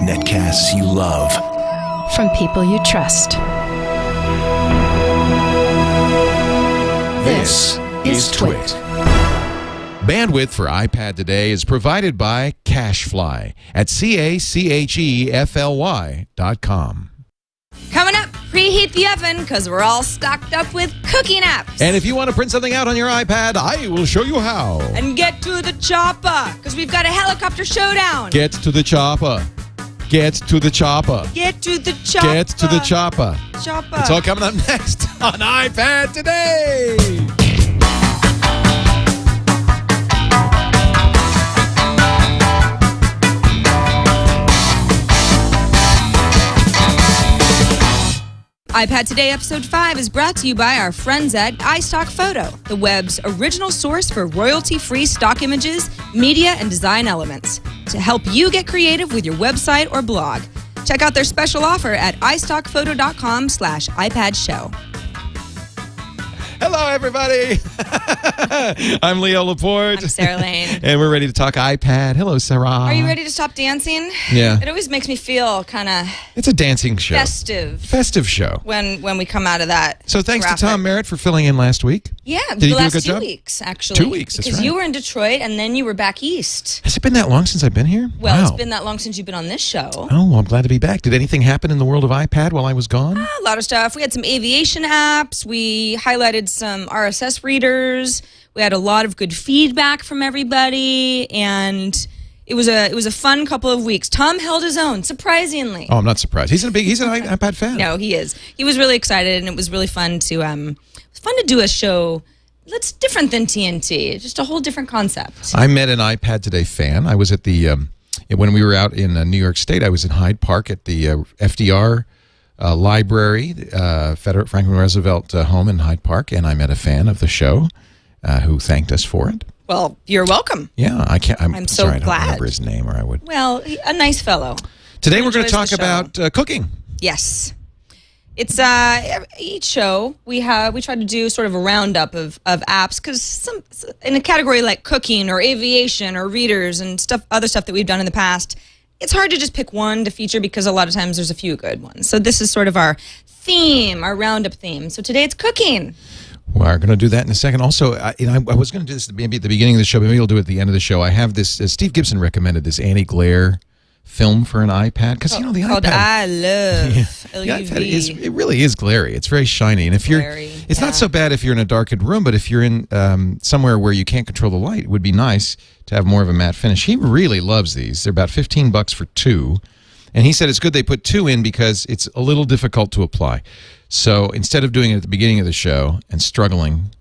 Netcasts you love. From people you trust. This is Twit. Bandwidth for iPad today is provided by Cachefly at CACHEFLY.com. Coming up, preheat the oven because we're all stocked up with cooking apps. And if you want to print something out on your iPad, I will show you how. And get to the chopper because we've got a helicopter showdown. Get to the chopper. Get to the chopper. Get to the chopper. Get to the chopper. Chopper. It's all coming up next on iPad Today. iPad Today Episode 5 is brought to you by our friends at iStock Photo, the web's original source for royalty-free stock images, media, and design elements to help you get creative with your website or blog. Check out their special offer at iStockPhoto.com/iPadShow. Hello, everybody. I'm Leo Laporte. I'm Sarah Lane. And we're ready to talk iPad. Hello, Sarah. Are you ready to stop dancing? Yeah. It always makes me feel kind of It's a dancing show. Festive show. when we come out of that. So thanks graphic. to Tom Merritt for filling in last week. Yeah, Did the he do a last good 2 job? weeks, actually. 2 weeks, that's because right. you were in Detroit and then you were back east. Has it been that long since I've been here? Well, wow. It's been that long since you've been on this show. Oh, well, I'm glad to be back. Did anything happen in the world of iPad while I was gone? A lot of stuff. We had some aviation apps. We highlighted some RSS readers. We had a lot of good feedback from everybody, and it was a fun couple of weeks. Tom held his own, surprisingly. Oh, I'm not surprised. He's an iPad fan. No, he is. He was really excited, and it was really fun to do a show that's different than TNT. Just a whole different concept. I met an iPad Today fan. I was at the when we were out in New York State. I was in Hyde Park at the FDR library, Franklin Roosevelt home in Hyde Park, and I met a fan of the show who thanked us for it. Well, you're welcome. Yeah, I can't. I'm so sorry, I don't glad. remember his name, or I would. Well, a nice fellow. Today we're going to Enjoys talk the show. about cooking. Yes. It's each show we try to do sort of a roundup of apps because in a category like cooking or aviation or readers and other stuff that we've done in the past, it's hard to just pick one to feature because a lot of times there's a few good ones. So this is sort of our theme, our roundup theme. So today it's cooking. We're going to do that in a second. Also, I was going to do this maybe at the beginning of the show, but maybe we'll do it at the end of the show. I have this, Steve Gibson recommended this anti-glare film for an iPad because the Called iPad. I Love The LUV. iPad it really is glary. It's very shiny, and if it's not so bad if you're in a darkened room, but if you're in somewhere where you can't control the light, it would be nice to have more of a matte finish. He really loves these. They're about $15 for two, and he said it's good they put two in because it's a little difficult to apply. So instead of doing it at the beginning of the show and struggling,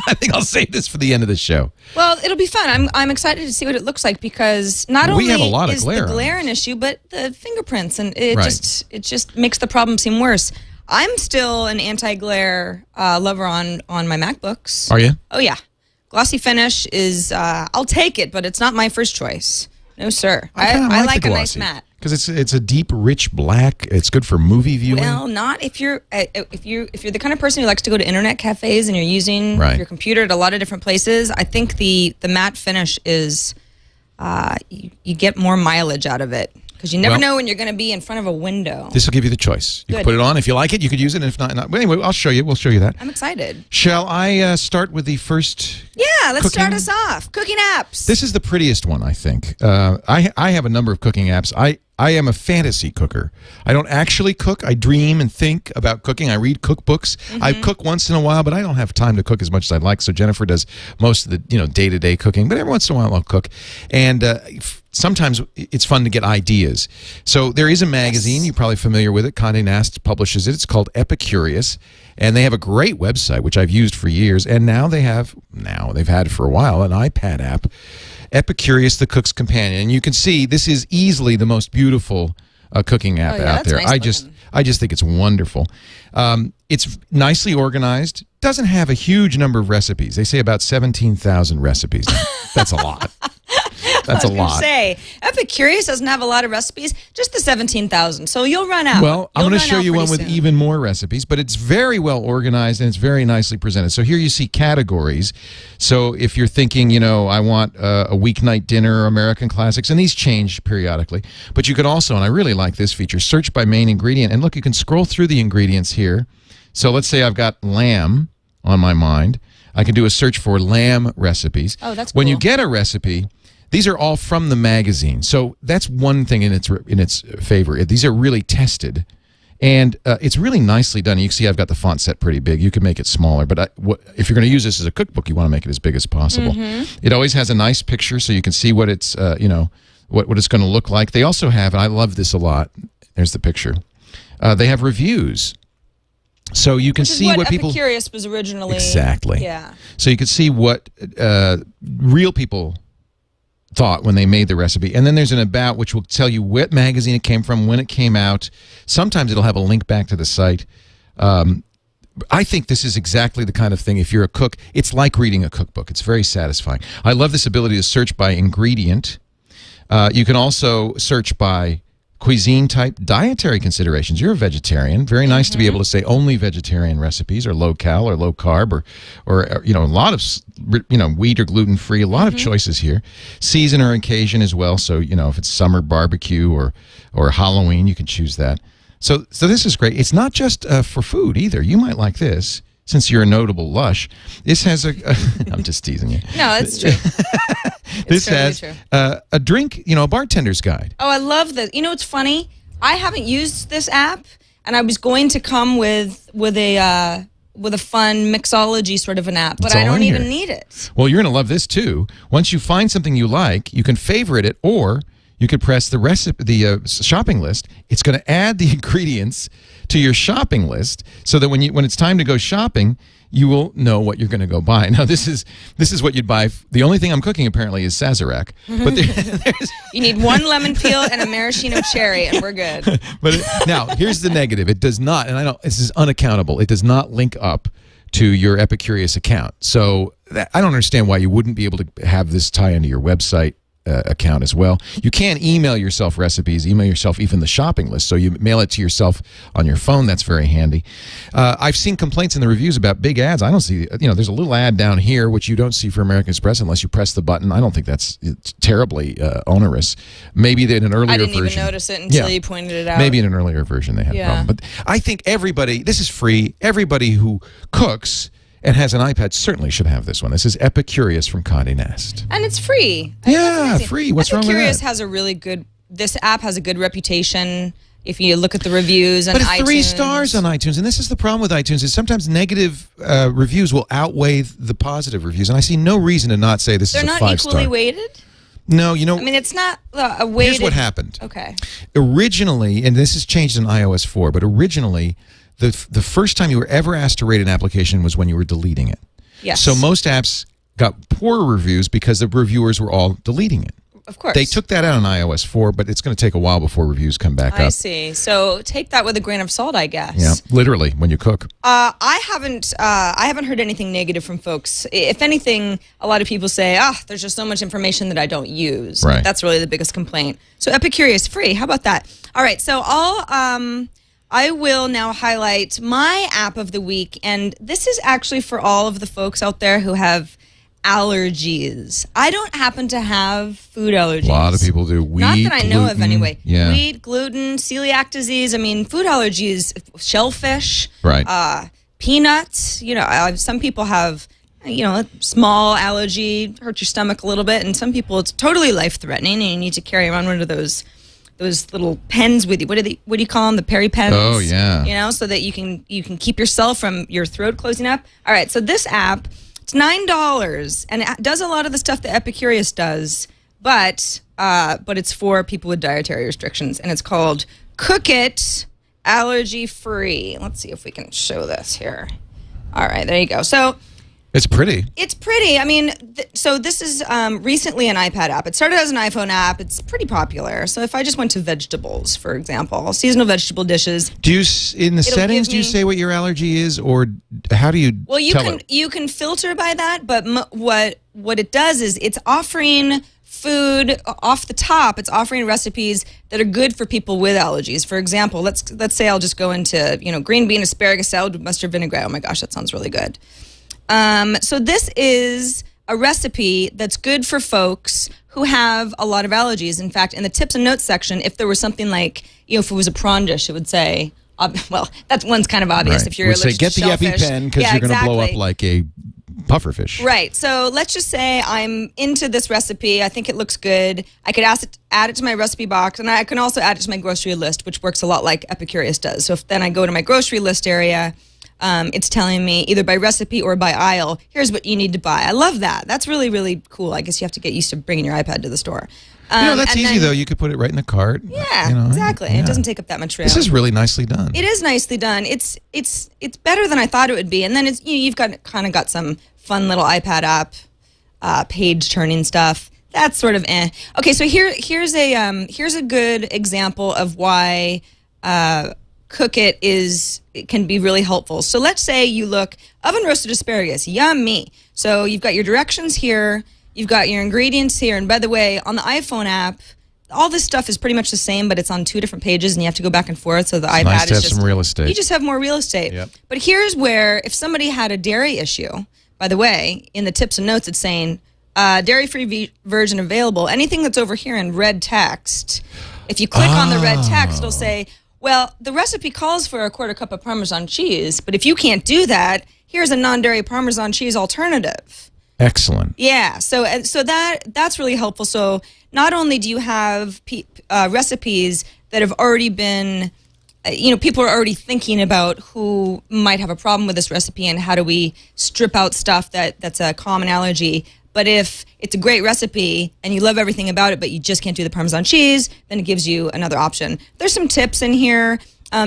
I think I'll save this for the end of the show. Well, it'll be fun. I'm excited to see what it looks like because not only have a lot of is glare the on glare an issue, but the fingerprints, and it Right. just makes the problem seem worse. I'm still an anti-glare lover on my MacBooks. Are you? Oh yeah, glossy finish is I'll take it, but it's not my first choice. No sir. I like a nice matte. Because it's a deep, rich black. It's good for movie viewing. Well, not if you're the kind of person who likes to go to internet cafes and you're using your computer at a lot of different places. I think the matte finish is you get more mileage out of it because you never know when you're going to be in front of a window. This will give you the choice. You can Good. put it on if you like it. You could use it, and if not. But anyway, I'll show you. We'll show you that. I'm excited. Shall I start with the first? Yeah, let's cooking? start us off. Cooking apps. This is the prettiest one, I think. I have a number of cooking apps. I am a fantasy cooker. I don't actually cook. I dream and think about cooking. I read cookbooks. I cook once in a while, but I don't have time to cook as much as I'd like. So Jennifer does most of the day-to-day cooking, but every once in a while I'll cook. And sometimes it's fun to get ideas. So there is a magazine. You're probably familiar with it. Condé Nast publishes it. It's called Epicurious. And they have a great website, which I've used for years. And they've had for a while, an iPad app. Epicurious, the Cook's Companion. And you can see this is easily the most beautiful cooking app out there. Nice I just think it's wonderful. It's nicely organized. Doesn't have a huge number of recipes. They say about 17,000 recipes. That's a lot. That's a lot. Say, Epicurious doesn't have a lot of recipes, just the 17,000. So you'll run out. Well, I'm going to show you one with soon. even more recipes, but it's very well organized and it's very nicely presented. So here you see categories. So if you're thinking, you know, I want a weeknight dinner, American classics, and these change periodically. But you could also, and I really like this feature, search by main ingredient. And look, you can scroll through the ingredients here. So let's say I've got lamb on my mind. I can do a search for lamb recipes. Oh, that's cool. When you get a recipe, these are all from the magazine. So that's one thing in its favor. These are really tested. And it's really nicely done. You can see I've got the font set pretty big. You can make it smaller. But if you're going to use this as a cookbook, you want to make it as big as possible. It always has a nice picture so you can see what it's, you know, what it's going to look like. They also have, and I love this a lot, there's the picture. They have reviews. So you can see what people... Epicurious was originally... Exactly. Yeah. So you can see what real people thought when they made the recipe. And then there's an about, which will tell you what magazine it came from, when it came out. Sometimes it'll have a link back to the site. I think this is exactly the kind of thing, if you're a cook, it's like reading a cookbook. It's very satisfying. I love this ability to search by ingredient. You can also search by cuisine type, dietary considerations. You're a vegetarian. Very nice to be able to say only vegetarian recipes, or low cal or low carb, or you know, a lot of, you know, wheat or gluten free. A lot of choices here. Season or occasion as well. So, you know, if it's summer barbecue or Halloween, you can choose that. So this is great. It's not just for food either. You might like this. Since you're a notable lush, this has I'm just teasing you. No, it's true. This totally has true. A drink, you know, a bartender's guide. Oh, I love this. You know, it's funny. I haven't used this app, and I was going to come with a fun mixology sort of an app, but I don't even need it. Well, you're going to love this too. Once you find something you like, you can favorite it, or you could press the shopping list. It's going to add the ingredients to your shopping list, so that when it's time to go shopping, you will know what you're going to go buy. Now, this is what you'd buy. The only thing I'm cooking apparently is Sazerac. But you need one lemon peel and a maraschino cherry, and we're good. But now, here's the negative. It does not, and I know this is unaccountable. It does not link up to your Epicurious account. So I don't understand why you wouldn't be able to have this tie into your website account as well. You can email yourself recipes, email yourself even the shopping list. So you mail it to yourself on your phone. That's very handy. I've seen complaints in the reviews about big ads. I don't see, you know, there's a little ad down here, which you don't see for American Express unless you press the button. I don't think it's terribly onerous. Maybe in an earlier version. I didn't even notice it until you pointed it out. Maybe in an earlier version they had a problem. But I think everybody, this is free. Everybody who cooks and has an iPad certainly should have this one. This is Epicurious from Condé Nast. And it's free. Yeah, free. What's wrong with that? Epicurious has a really good, this app has a good reputation if you look at the reviews on iTunes. But it's 3 stars on iTunes, and this is the problem with iTunes, is sometimes negative reviews will outweigh the positive reviews, and I see no reason to not say this is a 5-star. They're not equally weighted? No, you know. I mean, it's not a weighted. Here's what happened. Okay. Originally, and this has changed in iOS 4, but originally, the first time you were ever asked to rate an application was when you were deleting it. Yes. So most apps got poor reviews because the reviewers were all deleting it. Of course. They took that out on iOS 4, but it's going to take a while before reviews come back up. I see. So take that with a grain of salt, I guess. Yeah, literally, when you cook. I haven't heard anything negative from folks. If anything, a lot of people say, there's just so much information that I don't use. Right. That's really the biggest complaint. So Epicurious, free. How about that? All right, so I will now highlight my app of the week, and this is actually for all of the folks out there who have allergies. I don't happen to have food allergies. A lot of people do. Wheat, not that I know of anyway. Yeah. Wheat, gluten, celiac disease. I mean, food allergies, shellfish, right. Peanuts. You know, some people have, you know, a small allergy, hurt your stomach a little bit, and some people it's totally life-threatening, and you need to carry around one of those little pens with you. What do you call them? The Perry pens. Oh yeah. You know, so that you can keep yourself from your throat closing up. All right. So this app, it's $9, and it does a lot of the stuff that Epicurious does, but it's for people with dietary restrictions, and it's called Cook It Allergy Free. Let's see if we can show this here. All right. There you go. So. It's pretty. It's pretty. I mean, so this is recently an iPad app. It started as an iPhone app. It's pretty popular. So if I just went to vegetables, for example, seasonal vegetable dishes. Do you, in the settings, do you say what your allergy is, or how do you Well, you tell can it? you can filter by that, but what it does is it's offering food off the top, it's offering recipes that are good for people with allergies. For example, let's say I'll just go into green bean asparagus salad with mustard vinaigrette. Oh my gosh, that sounds really good. So this is a recipe that's good for folks who have a lot of allergies. In fact, in the tips and notes section, if there was something like, if it was a prawn dish, it would say, well, that one's kind of obvious. Right. If you're would say, allergic get to the shellfish. EpiPen because you're going to blow up like a pufferfish. Right. So let's just say I'm into this recipe. I think it looks good. I could add it to my recipe box, and I can also add it to my grocery list, which works a lot like Epicurious does. So if then I go to my grocery list area, it's telling me either by recipe or by aisle, here's what you need to buy. I love that. That's really, really cool. I guess you have to get used to bringing your iPad to the store. That's easy, though. You could put it right in the cart. Yeah, exactly. Yeah. It doesn't take up that much room. This is really nicely done. It is nicely done. It's better than I thought it would be. And then you've got some fun little iPad app, page turning stuff. That's sort of eh. Okay, so here's a good example of why Cook It can be really helpful. So let's say you look oven roasted asparagus, yummy. So you've got your directions here, you've got your ingredients here, and by the way, on the iPhone app, all this stuff is pretty much the same, but it's on 2 different pages, and you have to go back and forth. So the iPad nice to is have some real estate. You just have more real estate. Yep. But here's where, if somebody had a dairy issue, by the way, in the tips and notes, it's saying dairy-free version available. Anything that's over here in red text, if you click on the red text, it'll say, well, the recipe calls for a 1/4 cup of Parmesan cheese, but if you can't do that, here's a non-dairy Parmesan cheese alternative. Excellent. Yeah, so that's really helpful. So not only do you have recipes that have already been, people are already thinking about who might have a problem with this recipe and how do we strip out stuff that's a common allergy. But if it's a great recipe and you love everything about it, but you just can't do the Parmesan cheese, then it gives you another option. There's some tips in here,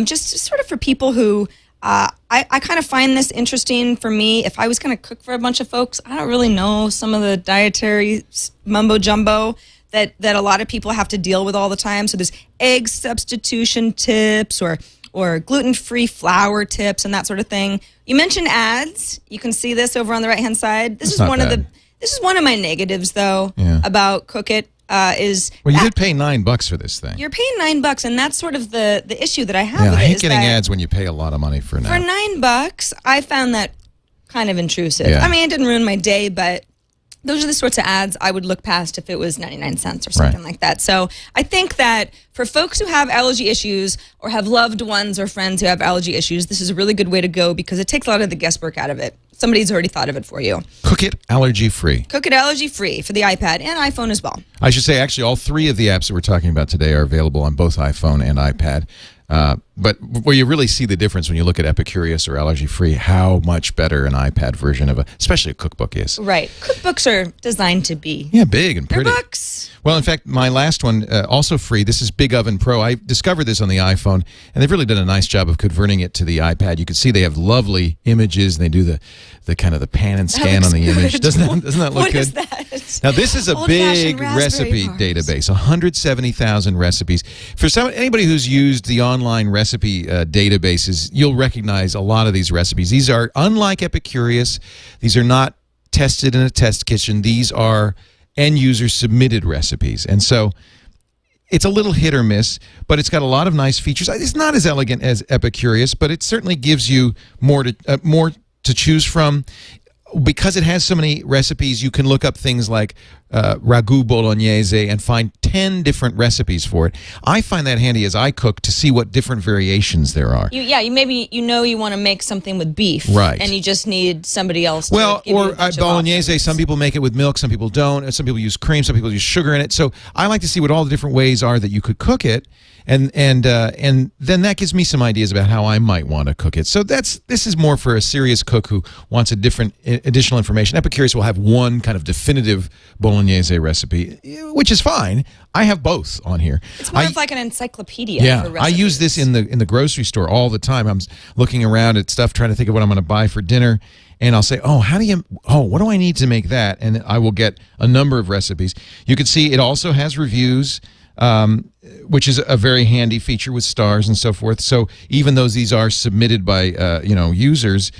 just sort of for people who, I kind of find this interesting for me. If I was going to cook for a bunch of folks, I don't really know some of the dietary mumbo jumbo that a lot of people have to deal with all the time. So there's egg substitution tips or gluten-free flour tips and that sort of thing. You mentioned ads. You can see this over on the right-hand side. This is one of my negatives, though, about Cook It. You did pay $9 for this thing. You're paying $9, and that's sort of the issue that I have. Yeah, with I it hate is getting that ads when you pay a lot of money for an ad. For $9, I found that kind of intrusive. Yeah. I mean, it didn't ruin my day, but those are the sorts of ads I would look past if it was 99 cents or something like that. So I think that for folks who have allergy issues or have loved ones or friends who have allergy issues, this is a really good way to go because it takes a lot of the guesswork out of it. Somebody's already thought of it for you. Cook It allergy-free. Cook It allergy-free for the iPad and iPhone as well. I should say, actually, all 3 of the apps that we're talking about today are available on both iPhone and iPad. But where you really see the difference when you look at Epicurious or allergy-free, how much better an iPad version of especially a cookbook is. Right. Cookbooks are designed to be. Yeah, big and pretty. They're books. Well, in fact, my last one, also free, this is Big Oven Pro. I discovered this on the iPhone, and they've really done a nice job of converting it to the iPad. You can see they have lovely images, and they do the kind of the pan and scan on the image. Doesn't that look what good? Is that? Now, this is a big recipe bars. database, 170,000 recipes. For anybody who's used the online recipe databases, you'll recognize a lot of these recipes. These are, unlike Epicurious, these are not tested in a test kitchen. These are end-user submitted recipes. And so it's a little hit or miss, but it's got a lot of nice features. It's not as elegant as Epicurious, but it certainly gives you more to choose from. Because it has so many recipes, you can look up things like ragu bolognese and find 10 different recipes for it. I find that handy as I cook to see what different variations there are. You want to make something with beef, right? And you just need somebody else. Well, to give or you a bunch of bolognese. options. Some people make it with milk, some people don't. Some people use cream, some people use sugar in it. So I like to see what all the different ways are that you could cook it. And then that gives me some ideas about how I might want to cook it. So this is more for a serious cook who wants additional information. Epicurious will have one kind of definitive bolognese recipe, which is fine. I have both on here. It's more of like an encyclopedia. Yeah, for I use this in the grocery store all the time. I'm looking around at stuff, trying to think of what I'm going to buy for dinner. And I'll say, what do I need to make that? And I will get a number of recipes. You can see it also has reviews, which is a very handy feature with stars and so forth. So even though these are submitted by users,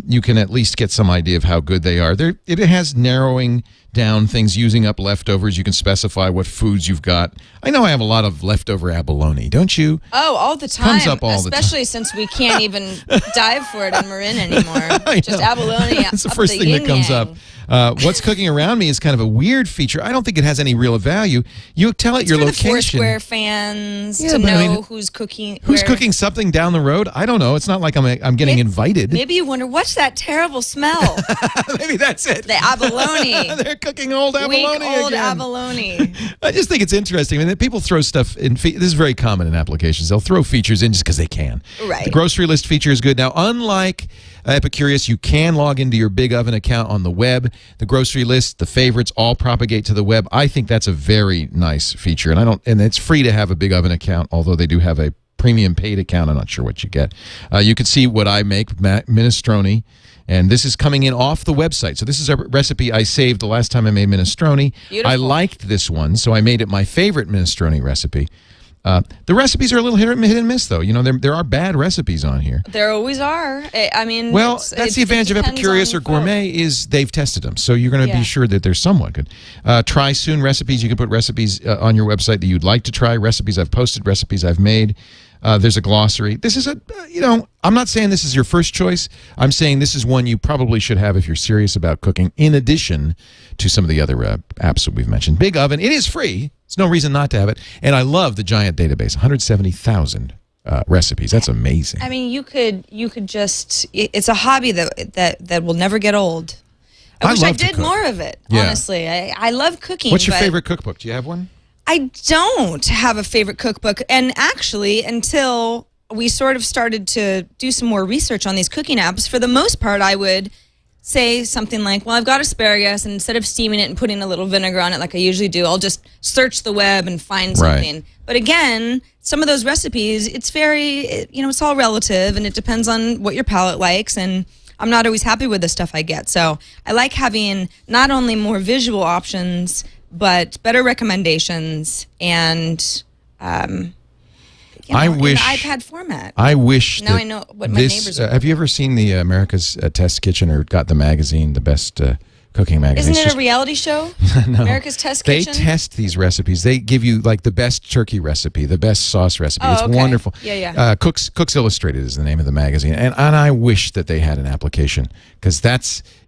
you can at least get some idea of how good they are. It has narrowing down things using up leftovers. You can specify what foods you've got. I know I have a lot of leftover abalone, don't you? Oh, all the time. Comes up all the time. Especially since we can't even dive for it in Marin anymore. Just abalone. That's the first thing that comes up. What's cooking around me is kind of a weird feature. I don't think it has any real value. You tell it your for location. The Foursquare fans to know who's cooking. Who's cooking something down the road? I don't know. It's not like I'm getting invited. Maybe you wonder, what's that terrible smell? Maybe that's it. The abalone. They're cooking old abalone Weak old again. abalone. I just think it's interesting. I mean, people throw stuff in. This is very common in applications. They'll throw features in just because they can. Right. The grocery list feature is good. Now, unlike Epicurious, you can log into your Big Oven account on the web. The grocery list, the favorites, all propagate to the web. I think that's a very nice feature, and it's free to have a Big Oven account. Although they do have a premium paid account, I'm not sure what you get. You can see what I make, minestrone. And this is coming in off the website. So this is a recipe I saved the last time I made minestrone. Beautiful. I liked this one, so I made it my favorite minestrone recipe. The recipes are a little hit and miss, though. You know, there are bad recipes on here. There always are. I mean, well, that's the advantage of Epicurious or Gourmet is they've tested them, so you're going to be sure that they're somewhat good. Try soon recipes. You can put recipes on your website that you'd like to try. Recipes I've posted, recipes I've made. There's a glossary. This is I'm not saying this is your first choice. I'm saying this is one you probably should have if you're serious about cooking, in addition to some of the other apps that we've mentioned. Big Oven, it is free. There's no reason not to have it. And I love the giant database, 170,000 recipes. That's amazing. I mean, you could just, it's a hobby that will never get old. I wish I did more of it, honestly. I love cooking. What's your favorite cookbook? Do you have one? I don't have a favorite cookbook. And actually, until we sort of started to do some more research on these cooking apps, for the most part, I would say something like, well, I've got asparagus, and instead of steaming it and putting a little vinegar on it like I usually do, I'll just search the web and find something. Right. But again, some of those recipes, it's very, it's all relative, and it depends on what your palate likes, and I'm not always happy with the stuff I get. So I like having not only more visual options, but better recommendations and I wish in the iPad format. I wish now I know what my neighbors are. Have you ever seen the America's Test Kitchen or got the magazine, the best cooking magazine? Isn't it a reality show? No. America's Test Kitchen? They test these recipes. They give you like the best turkey recipe, the best sauce recipe. Oh, it's wonderful. Yeah. Cooks Illustrated is the name of the magazine. And I wish that they had an application, because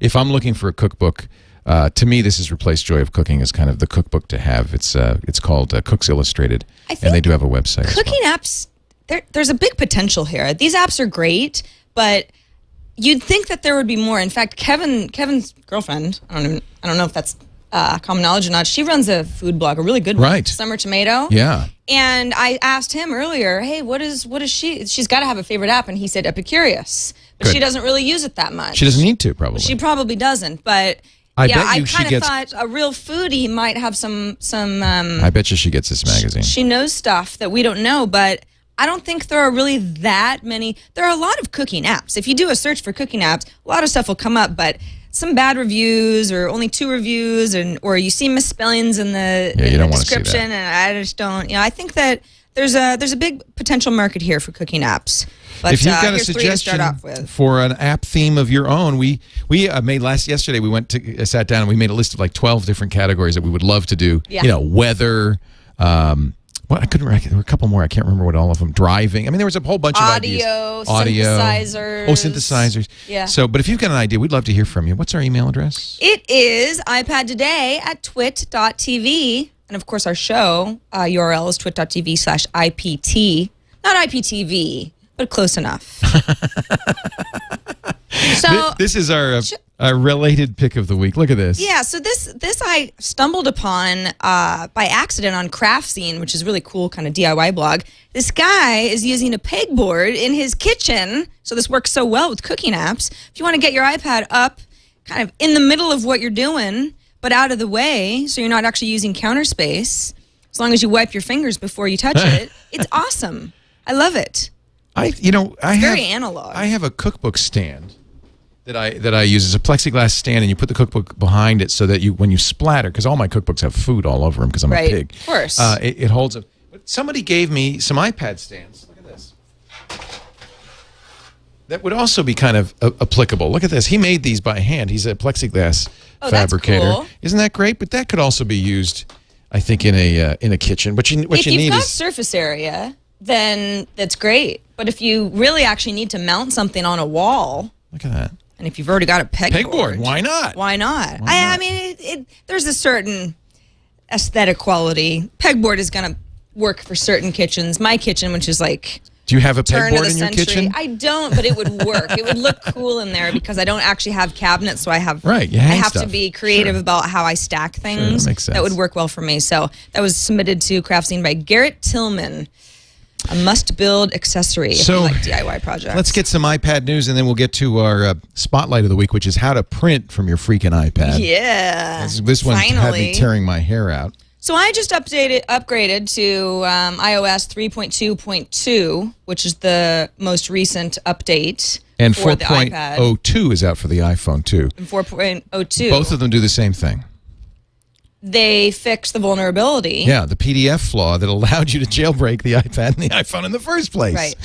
if I'm looking for a cookbook, to me, this has replaced Joy of Cooking as kind of the cookbook to have. It's called Cooks Illustrated, and they do have a website. Cooking apps, there's a big potential here. These apps are great, but you'd think that there would be more. In fact, Kevin's girlfriend, I don't know if that's common knowledge or not. She runs a food blog, a really good one, right? Summer Tomato. Yeah. And I asked him earlier, hey, what is she? She's got to have a favorite app, and he said Epicurious, but she doesn't really use it that much. She doesn't need to, probably. She probably doesn't, but. I kind of thought a real foodie might have some. I bet you she gets this magazine. She knows stuff that we don't know, but I don't think there are really that many. There are a lot of cooking apps. If you do a search for cooking apps, a lot of stuff will come up, but some bad reviews or only 2 reviews, or you see misspellings in the description, and I just don't. I think that there's a big potential market here for cooking apps. But, if you've got a suggestion for an app theme of your own, we made yesterday. We sat down and we made a list of like 12 different categories that we would love to do. Yeah. Weather. I couldn't. There were a couple more. I can't remember what all of them. Driving. I mean, there was a whole bunch of ideas. Audio. Synthesizers. Oh, synthesizers. Yeah. So, but if you've got an idea, we'd love to hear from you. What's our email address? It is iPadtoday@twit.tv. And of course, our show URL is twit.tv/IPT. Not IPTV. But close enough. So this is our related pick of the week. Look at this. Yeah, so this I stumbled upon by accident on Craft Scene, which is a really cool kind of DIY blog. This guy is using a pegboard in his kitchen, so this works so well with cooking apps. If you want to get your iPad up kind of in the middle of what you're doing, but out of the way, so you're not actually using counter space, as long as you wipe your fingers before you touch it, it's awesome. I love it. It's very analog. I have a cookbook stand that I use. It's a plexiglass stand, and you put the cookbook behind it so that when you splatter, because all my cookbooks have food all over them because I'm a pig. Of course. It holds up. But somebody gave me some iPad stands. Look at this. That would also be kind of applicable. Look at this. He made these by hand. He's a plexiglass Oh, that's fabricator. cool. Isn't that great? But that could also be used, I think, in a kitchen. What you If need you've got is surface area, then that's great. But if you really actually need to mount something on a wall, look at that. and if you've already got a pegboard, Why not? Why not? I mean, there's a certain aesthetic quality. Pegboard is going to work for certain kitchens. My kitchen, which is like Do you have a turn of pegboard the in your century. kitchen? I don't, but it would work. It would look cool in there because I don't actually have cabinets, so I have Right, you I hang have to stuff. be creative Sure. about how I stack things. makes sense. That would work well for me. So that was submitted to Craft Scene by Garrett Tillman. A must-build accessory if So, you like DIY projects. Let's get some iPad news, and then we'll get to our spotlight of the week, which is how to print from your freaking iPad. Yeah. This one had me finally. tearing my hair out. So I just upgraded to iOS 3.2.2, which is the most recent update And for the iPad. 4.02 is out for the iPhone, too. And 4.02. Both of them do the same thing. They fixed the vulnerability. Yeah, the PDF flaw that allowed you to jailbreak the iPad and the iPhone in the first place. Right.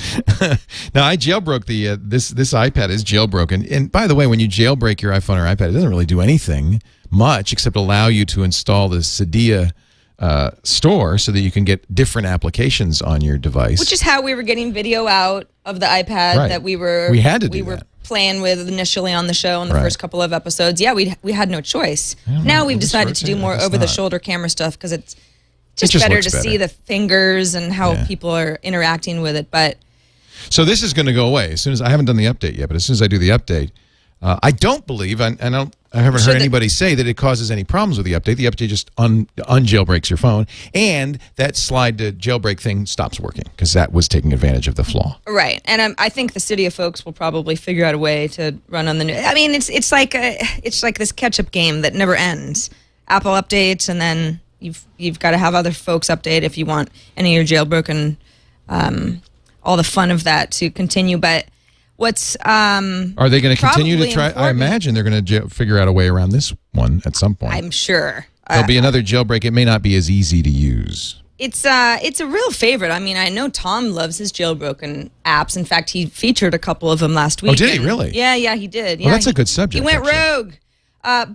Now, I jailbroke the this iPad is jailbroken. And by the way, when you jailbreak your iPhone or iPad, it doesn't really do anything much except allow you to install the Cydia store so that you can get different applications on your device. Which is how we were getting video out of the iPad Right. that we were that. playing with initially on the show in the Right. first couple of episodes. Yeah, we had no choice. Now we've decided to do more over-the-shoulder camera stuff because it's just just better looks to see better. the fingers and how Yeah. people are interacting with it. But So this is going to go away as soon as I haven't done the update yet, but as soon as I do the update, I don't believe I haven't heard anybody say that it causes any problems with the update. The update just unjailbreaks your phone, and that slide to jailbreak thing stops working because that was taking advantage of the flaw. right, and I think the Cydia folks will probably figure out a way to run on the new. I mean, it's like this catch-up game that never ends. Apple updates, and then you've got to have other folks update if you want any of your jailbroken, all the fun of that to continue. But what's Are they going to continue to probably try? I important- imagine they're going to figure out a way around this one at some point. I'm sure. There'll be another jailbreak. It may not be as easy to use. It's a real favorite. I mean, I know Tom loves his jailbroken apps. In fact, he featured a couple of them last week. Oh, did he and- really? Yeah, he did. Well, Yeah, that's a good subject, He went actually. rogue.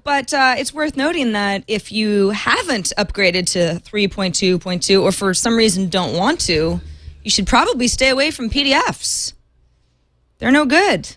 But it's worth noting that if you haven't upgraded to 3.2.2 or for some reason don't want to, you should probably stay away from PDFs. They're no good.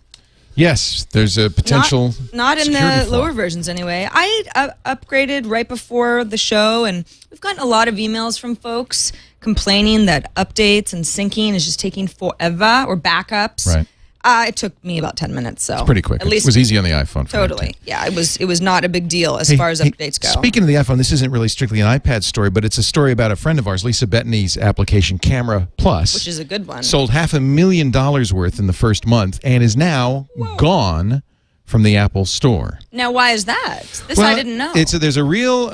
Yes, there's a potential. Not in security the flaw. lower versions anyway. I upgraded right before the show, and we've gotten a lot of emails from folks complaining that updates and syncing is just taking forever, or backups. Right. It took me about 10 minutes, so Pretty quick. At least it was easy on the iPhone. for me, totally. too. Yeah, it was not a big deal as far as updates go. Speaking of the iPhone, this isn't really strictly an iPad story, but it's a story about a friend of ours, Lisa Bettany's application Camera Plus. Which is a good one. Sold $500,000 worth in the first month and is now gone from the Apple Store. Now, why is that? This I didn't know. There's a real,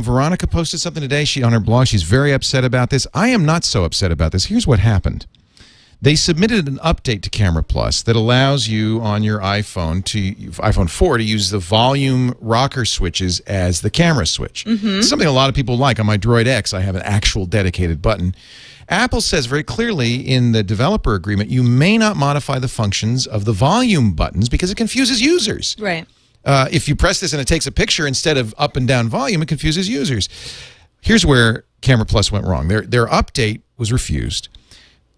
Veronica posted something today. She on her blog. She's very upset about this. I am not so upset about this. Here's what happened. They submitted an update to Camera Plus that allows you on your iPhone 4 to use the volume rocker switches as the camera switch. Something a lot of people like. On my Droid X, I have an actual dedicated button. Apple says very clearly in the developer agreement, you may not modify the functions of the volume buttons because it confuses users. right. If you press this and it takes a picture instead of up and down volume, it confuses users. Here's where Camera Plus went wrong. Their update was refused.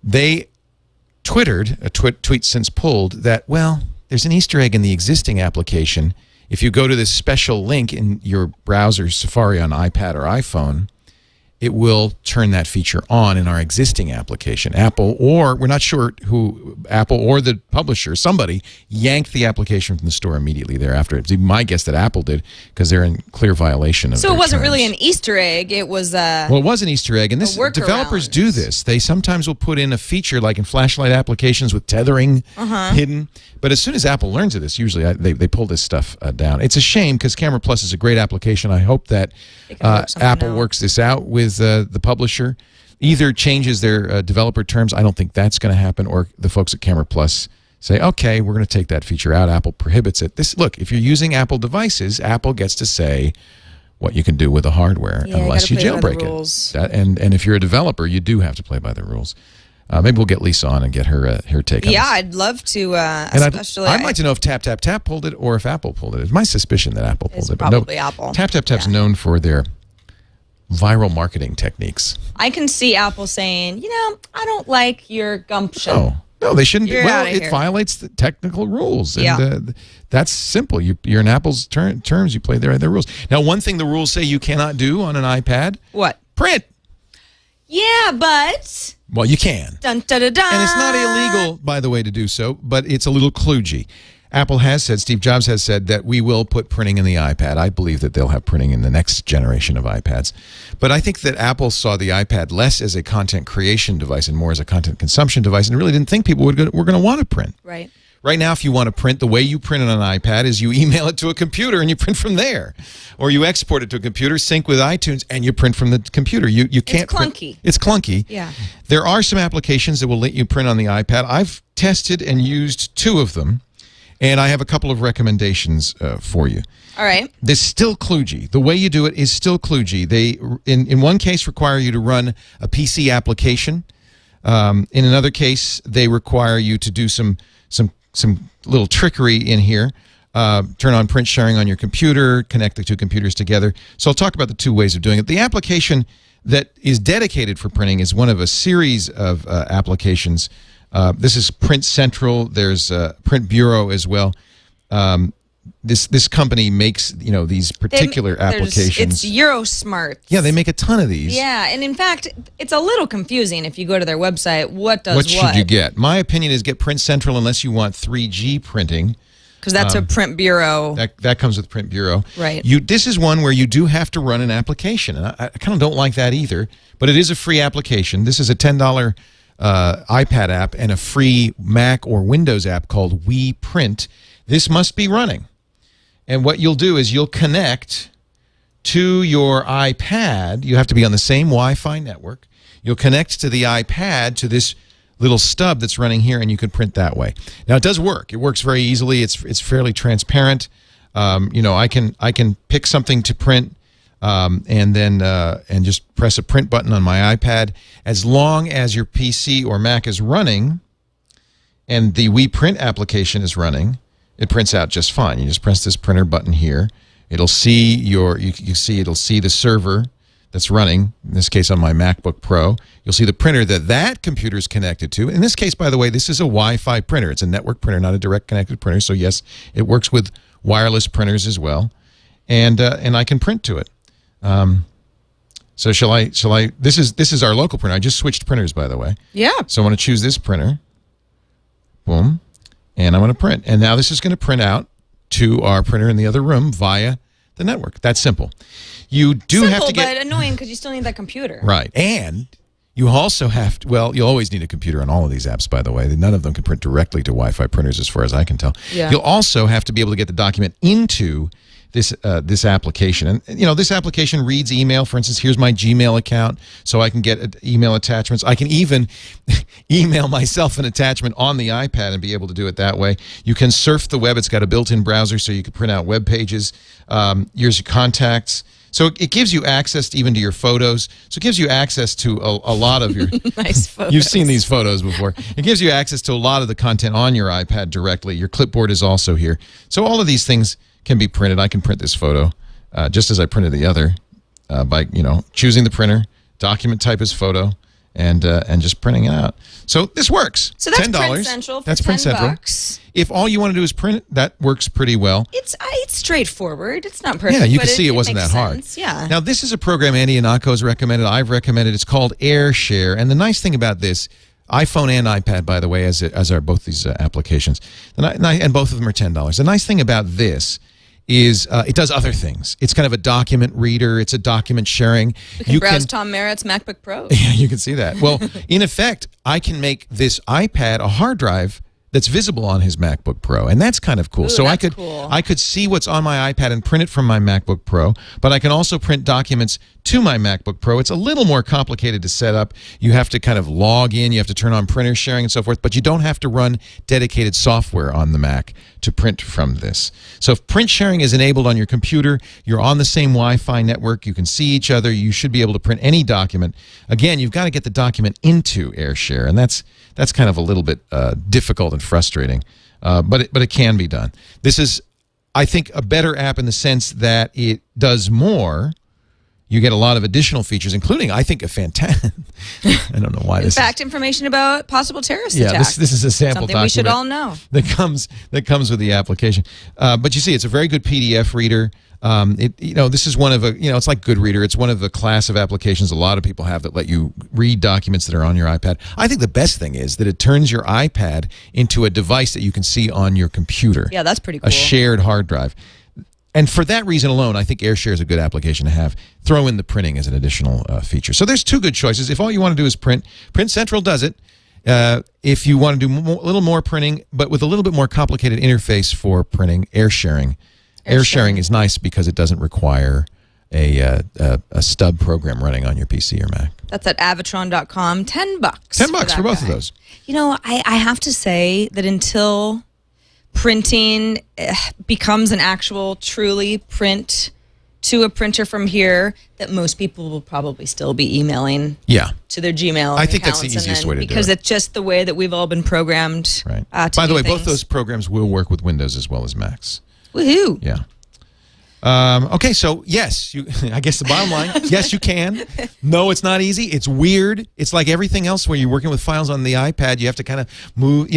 They twittered, a tweet since pulled, that, well, there's an Easter egg in the existing application. If you go to this special link in your browser, Safari on iPad or iPhone, it will turn that feature on in our existing application. Apple, or we're not sure who, Apple or the publisher, somebody yanked the application from the store immediately thereafter. It's my guess that Apple did because they're in clear violation of So their it wasn't terms. really an Easter egg. It was Well, it was an Easter egg, and this workaround. developers do this. They sometimes will put in a feature like in flashlight applications with tethering hidden. But as soon as Apple learns of this, usually they pull this stuff down. It's a shame because Camera Plus is a great application. I hope that Apple works this out with the publisher. Either changes their developer terms. I don't think that's going to happen, or the folks at Camera Plus say, okay, we're going to take that feature out. Apple prohibits it. Look, if you're using Apple devices, Apple gets to say what you can do with the hardware unless you gotta play by the jailbreak rules. it. And if you're a developer, you do have to play by the rules. Maybe we'll get Lisa on and get her take on Yeah, this. I'd love to. And Especially, I'd like to know if Tap Tap Tap pulled it or if Apple pulled it. It's my suspicion that Apple pulled It's it. probably Apple. Tap Tap Tap's known for their viral marketing techniques. I can see Apple saying, I don't like your gumption. Oh. No, they shouldn't. You're Well, outta it here. violates the technical rules. And Yeah. that's simple. You're in Apple's terms. You play their rules. Now, one thing the rules say you cannot do on an iPad, What? print. Yeah, but Well, you can. dun da da da. And it's not illegal, by the way, to do so, but it's a little kludgy. Apple has said, Steve Jobs has said, that we will put printing in the iPad. I believe that they'll have printing in the next generation of iPads. But I think that Apple saw the iPad less as a content creation device and more as a content consumption device, and really didn't think people were going to want to print. Right. Right now, if you want to print, the way you print it on an iPad is you email it to a computer and you print from there. Or you export it to a computer, sync with iTunes, and you print from the computer. You can't clunky. It's clunky. Yeah. There are some applications that will let you print on the iPad. I've tested and used 2 of them, and I have a couple of recommendations for you. All right. This is still kludgy. The way you do it is still kludgy. They, in one case, require you to run a PC application. In another case, they require you to do some little trickery in here. Turn on print sharing on your computer, connect the 2 computers together. So I'll talk about the 2 ways of doing it. The application that is dedicated for printing is one of a series of applications. This is Print Central. There's Print Bureau as well. This company makes these particular applications. It's Eurosmart. Yeah, they make a ton of these. Yeah, and in fact, it's a little confusing if you go to their website. What should you get? My opinion is get Print Central unless you want 3G printing. Because that's a print bureau. That comes with Print Bureau. Right. This is one where you do have to run an application, and I kind of don't like that either. But it is a free application. This is a $10 iPad app and a free Mac or Windows app called We Print. This must be running. And what you'll do is you'll connect to your iPad. You have to be on the same Wi-Fi network. You'll connect to the iPad to this little stub that's running here, and you can print that way. Now, it does work. It works very easily. It's fairly transparent. I can pick something to print and then just press a print button on my iPad. As long as your PC or Mac is running and the We Print application is running, it prints out just fine. You just press this printer button here. It'll see it'll see the server that's running, in this case on my MacBook Pro. You'll see the printer that computer is connected to. In this case, by the way, this is a Wi-Fi printer. It's a network printer, not a direct connected printer. So yes, it works with wireless printers as well. And I can print to it. So shall I, this is our local printer. I just switched printers, by the way. Yeah. So I want to choose this printer. Boom. And I'm going to print. And now this is going to print out to our printer in the other room via the network. That's simple. You do have to get... but annoying because you still need that computer. Right. And you also have to... Well, you'll always need a computer on all of these apps, by the way. None of them can print directly to Wi-Fi printers as far as I can tell. Yeah. You'll also have to be able to get the document into this application. And, this application reads email. For instance, here's my Gmail account, so I can get email attachments. I can even email myself an attachment on the iPad and be able to do it that way. You can surf the web. It's got a built-in browser, so you can print out web pages. Here's your contacts. So it gives you access even to your photos. So it gives you access to a lot of your... Nice photos. You've seen these photos before. It gives you access to a lot of the content on your iPad directly. Your clipboard is also here. So all of these things can be printed. I can print this photo just as I printed the other by choosing the printer, document type as photo, and just printing it out. So this works. So that's $10. Print Central for that's Print Central. $10. If all you want to do is print it, that works pretty well. It's straightforward. It's not perfect. Yeah, you but can see it wasn't makes that hard. sense. Yeah. Now this is a program Andy Anako has recommended. I've recommended. It's called AirShare, and the nice thing about this, iPhone and iPad, by the way, as are both these applications, and both of them are $10. The nice thing about this is it does other things. It's kind of a document reader. It's a document sharing. We can browse Tom Merritt's MacBook Pro. Yeah, you can see that. Well, in effect, I can make this iPad a hard drive that's visible on his MacBook Pro, and that's kind of cool. Ooh, so that's cool. I could see what's on my iPad and print it from my MacBook Pro, but I can also print documents to my MacBook Pro. It's a little more complicated to set up. You have to kind of log in, you have to turn on printer sharing and so forth, but you don't have to run dedicated software on the Mac to print from this. So if print sharing is enabled on your computer, you're on the same Wi-Fi network, you can see each other, you should be able to print any document. Again, you've got to get the document into AirShare, and that's kind of a little bit difficult and frustrating, but it can be done. This is, I think, a better app in the sense that it does more. You get a lot of additional features, including, I think, a fantastic. I don't know why this. In fact, information about possible terrorist Yeah, attacks. this is a sample Something document. we should all know. That comes with the application. But you see, it's a very good PDF reader. This is one of it's like Goodreader. It's one of the class of applications a lot of people have that let you read documents that are on your iPad. I think the best thing is that it turns your iPad into a device that you can see on your computer. Yeah, that's pretty cool. A shared hard drive. And for that reason alone, I think AirShare is a good application to have. Throw in the printing as an additional feature. So there's two good choices. If all you want to do is print, Print Central does it. If you want to do a little more printing, but with a little bit more complicated interface for printing, AirSharing. AirSharing is nice because it doesn't require a stub program running on your PC or Mac. That's at Avatron.com. $10. $10 for both of those. You know, I have to say that until printing becomes an actual truly print to a printer from here, that most people will probably still be emailing to their Gmail I think that's the accounts, easiest way to do it. because it's just the way that we've all been programmed. Right. To By the do way, both things. those programs will work with Windows as well as Macs. Woohoo! Yeah. Okay, so yes, I guess the bottom line, yes, you can. No, it's not easy. It's weird. It's like everything else where you're working with files on the iPad. You have to kind of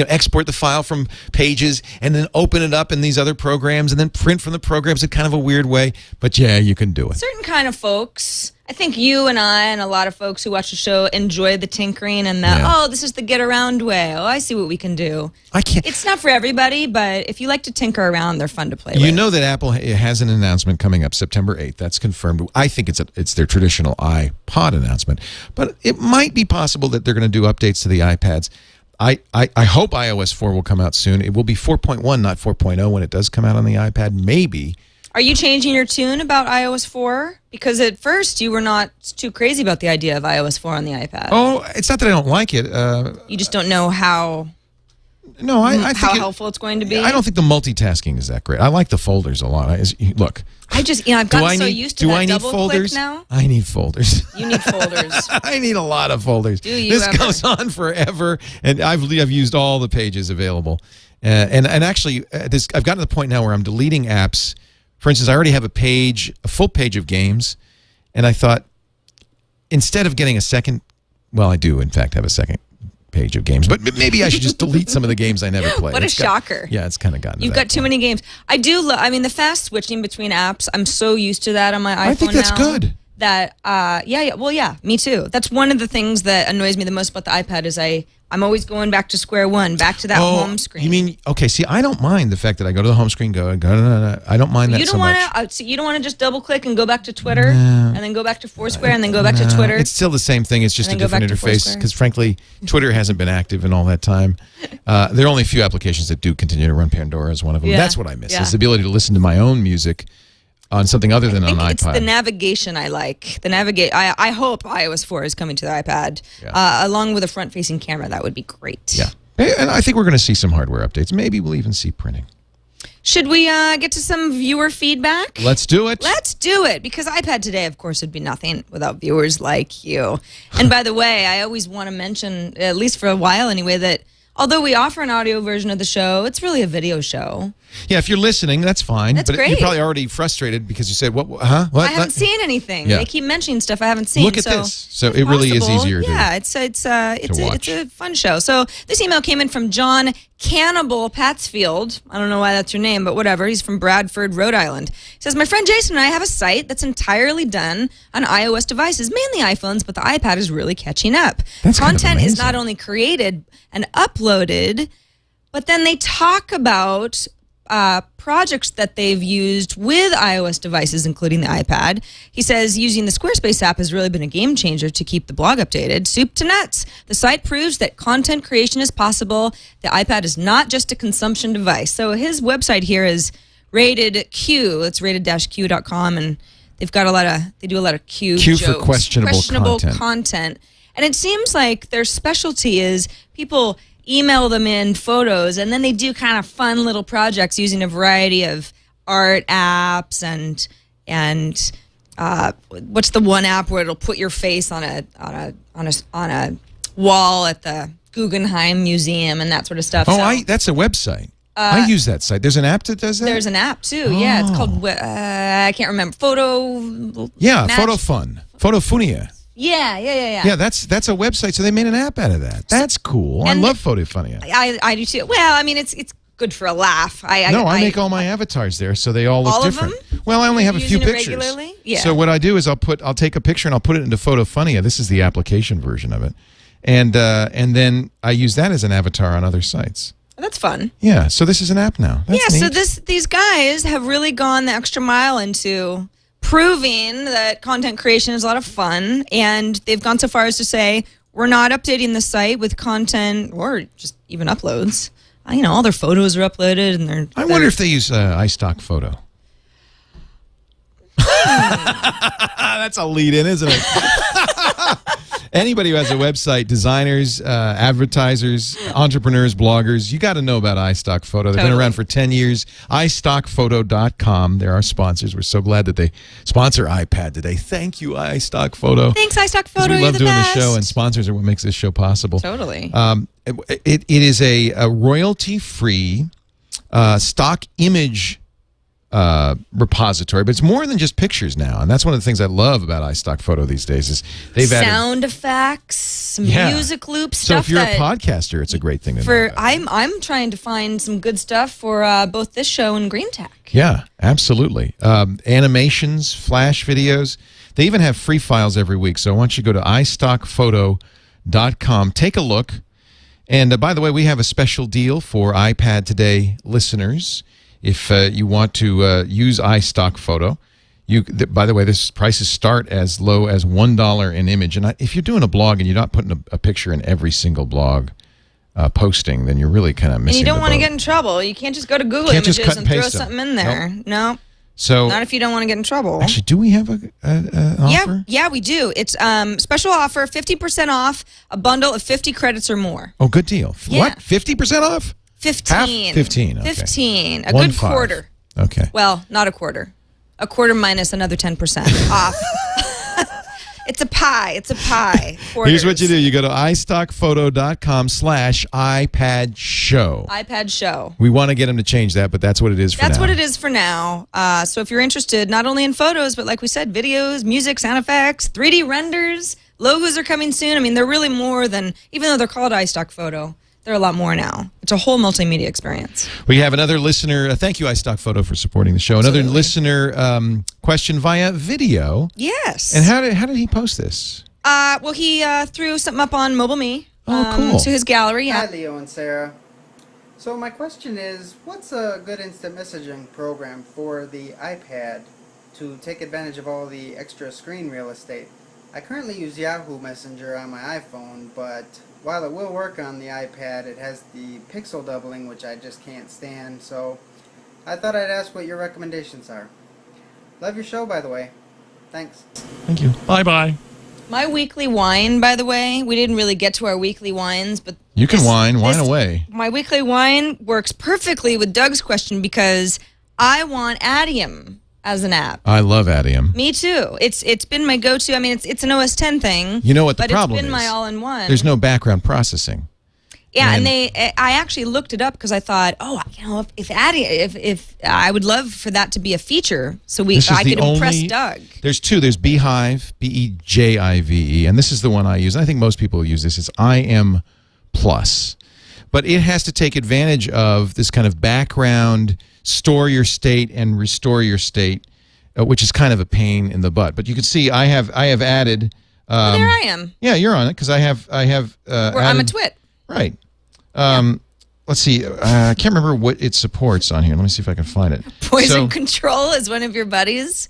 export the file from Pages and then open it up in these other programs and then print from the programs in kind of a weird way. But yeah, you can do it. Certain kind of folks, I think you and I and a lot of folks who watch the show enjoy the tinkering and the, this is the get around way. Oh, I see what we can do. I can't. It's not for everybody, but if you like to tinker around, they're fun to play with. You know that Apple has an announcement coming up September 8th. That's confirmed. I think it's their traditional iPod announcement. But it might be possible that they're going to do updates to the iPads. I hope iOS 4 will come out soon. It will be 4.1, not 4.0 when it does come out on the iPad. Maybe. Are you changing your tune about iOS 4? Because at first you were not too crazy about the idea of iOS 4 on the iPad. Oh, it's not that I don't like it. You just don't know how I how think helpful it's going to be. I don't think the multitasking is that great. I like the folders a lot. Look. I've gotten so used to that double click now. I need folders. You need folders. I need a lot of folders. Do you This ever? goes on forever, and I've used all the pages available. And actually, I've gotten to the point now where I'm deleting apps. For instance, I already have a full page of games, and I thought, instead of getting a second, well, I do, in fact, have a second page of games, but maybe I should just delete some of the games I never played. What a shocker. It's kind of gotten to You've that got too point. many games. I do the fast switching between apps, I'm so used to that on my iPhone now. I think that's good. That, me too. That's one of the things that annoys me the most about the iPad is I'm always going back to square one, back to that home screen. You mean, okay, see, I don't mind the fact that I go to the home screen, no. I don't mind that so much. You don't want to just double click and go back to Twitter and then go back to Foursquare and then go back to Twitter? It's still the same thing. It's just a And then go different back to interface Foursquare. because, frankly, Twitter hasn't been active in all that time. There are only a few applications that do continue to run. Pandora is one of them. Yeah. That's what I miss, Yeah. is the ability to listen to my own music on something other than on iPod. It's the navigation I like. I hope iOS 4 is coming to the iPad, along with a front-facing camera. That would be great. Yeah. And I think we're going to see some hardware updates. Maybe we'll even see printing. Should we get to some viewer feedback? Let's do it. Let's do it, because iPad Today, of course, would be nothing without viewers like you. And by the way, I always want to mention, at least for a while anyway, that although we offer an audio version of the show, it's really a video show. Yeah, if you're listening, that's fine. That's but great. You're probably already frustrated because you said, what, huh? What? I haven't seen anything. Yeah. They keep mentioning stuff I haven't seen. Look at this. So it really is easier to Yeah, it's watch. a fun show. So this email came in from John Cannibal Patsfield. I don't know why that's your name, but whatever. He's from Bradford, Rhode Island. He says, my friend Jason and I have a site that's entirely done on iOS devices, mainly iPhones, but the iPad is really catching up. That's kind of Content is amazing. not only created and uploaded, but then they talk about projects that they've used with iOS devices, including the iPad. He says using the Squarespace app has really been a game changer to keep the blog updated. Soup to nuts. The site proves that content creation is possible. The iPad is not just a consumption device. So his website here is Rated Q. It's rated-q.com, and they've got they do a lot of Q Q for jokes. questionable content. content. And it seems like their specialty is people email them in photos, and then they do kind of fun little projects using a variety of art apps and what's the one app where it'll put your face on a wall at the Guggenheim Museum and that sort of stuff. Oh, so, that's a website. I use that site. There's an app that does that? There's an app, too. Yeah, it's called, I can't remember, Photo Fun. Photofunia. Yeah. Yeah, that's a website, so they made an app out of that. That's cool. I love Photofunia. I do, too. Well, I mean, it's good for a laugh. I make all my avatars there, so they all look all different. Of them? Well, I only have a few Using it pictures. regularly? Yeah. So what I do is I'll take a picture and I'll put it into Photofunia. This is the application version of it. And then I use that as an avatar on other sites. That's fun. Yeah, so this is an app now. That's neat. So these guys have really gone the extra mile into proving that content creation is a lot of fun, and they've gone so far as to say, we're not updating the site with content or just even uploads. All their photos are uploaded, and I wonder if they use iStock Photo. That's a lead-in, isn't it? Anybody who has a website, designers, advertisers, entrepreneurs, bloggers, you got to know about iStock Photo. They've been around for 10 years. iStockPhoto.com. They're our sponsors. We're so glad that they sponsor iPad today. Thank you, iStock Photo. Thanks, iStock Photo. We love doing the show, and sponsors are what makes this show possible. Totally. It is a royalty-free stock image repository, but it's more than just pictures now, and that's one of the things I love about iStock Photo these days is they've added sound effects, music loops. So if you're a podcaster, it's a great thing to know about. I'm trying to find some good stuff for both this show and Green Tech. Yeah, absolutely. Animations, flash videos. They even have free files every week. So I want you to go to iStockPhoto.com, take a look. And by the way, we have a special deal for iPad Today listeners. If you want to use iStock Photo, by the way, this prices start as low as $1 an image. And if you're doing a blog and you're not putting a picture in every single blog posting, then you're really kind of missing. And you don't want to boat. get in trouble. You can't just go to Google Images and throw something in there. Nope. No. So not if you don't want to get in trouble. Actually, do we have an offer? Yeah, we do. It's special offer, 50% off a bundle of 50 credits or more. Oh, good deal. Yeah. What? 50% off? 15. Half? 15. Okay. 15. A 1 good 5. quarter. Okay. Well, not a quarter. A quarter minus another 10% off. It's a pie. It's a pie. Quarters. Here's what you do. You go to iStockPhoto.com/iPad Show. iPad Show. We want to get them to change that, but that's what it is for now. That's what it is for now. So if you're interested, not only in photos, but like we said, videos, music, sound effects, 3D renders, logos are coming soon. I mean, they're really more than, even though they're called iStock Photo, they're a lot more now. It's a whole multimedia experience. We have another listener. Thank you, iStock Photo, for supporting the show. Absolutely. Another listener question via video. Yes. And how did he post this? Well, he threw something up on Mobile Me. Oh, cool. To his gallery. Yeah. Hi, Leo and Sarah. So my question is, what's a good instant messaging program for the iPad to take advantage of all the extra screen real estate? I currently use Yahoo Messenger on my iPhone, but while it will work on the iPad, it has the pixel doubling, which I just can't stand, so I thought I'd ask what your recommendations are. Love your show, by the way. Thanks. Thank you. Bye-bye. My weekly whine, by the way, we didn't really get to our weekly whines, but You can whine away. My weekly whine works perfectly with Doug's question because I want Adium as an app. I love Adium. Me too. It's been my go-to. I mean, it's an OS 10 thing. You know what the problem But it's been is? my all-in-one. There's no background processing. Yeah, and I actually looked it up because I thought, if I would love for that to be a feature, so I could impress Doug. There's two. There's Beehive, Bejive, and this is the one I use. I think most people use this. It's IM Plus, but it has to take advantage of this kind of background, store your state and restore your state, which is kind of a pain in the butt. But you can see I have added. Well, there I am. Yeah, you're on it because I have. I'm a twit. Right. Let's see. I can't remember what it supports on here. Let me see if I can find it. Poison Control is one of your buddies?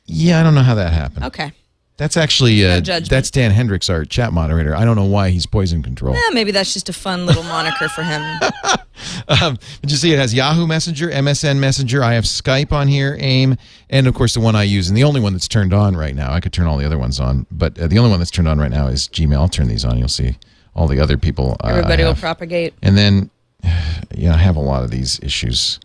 Yeah, I don't know how that happened. Okay. That's actually, No judgment. that's Dan Hendricks, our chat moderator. I don't know why he's Poison Control. Maybe that's just a fun little moniker for him. Did you see it has Yahoo Messenger, MSN Messenger. I have Skype on here, AIM, and of course the one I use, and the only one that's turned on right now. I could turn all the other ones on, but the only one that's turned on right now is Gmail. I'll turn these on. You'll see all the other people. Everybody will propagate. And then, I have a lot of these issues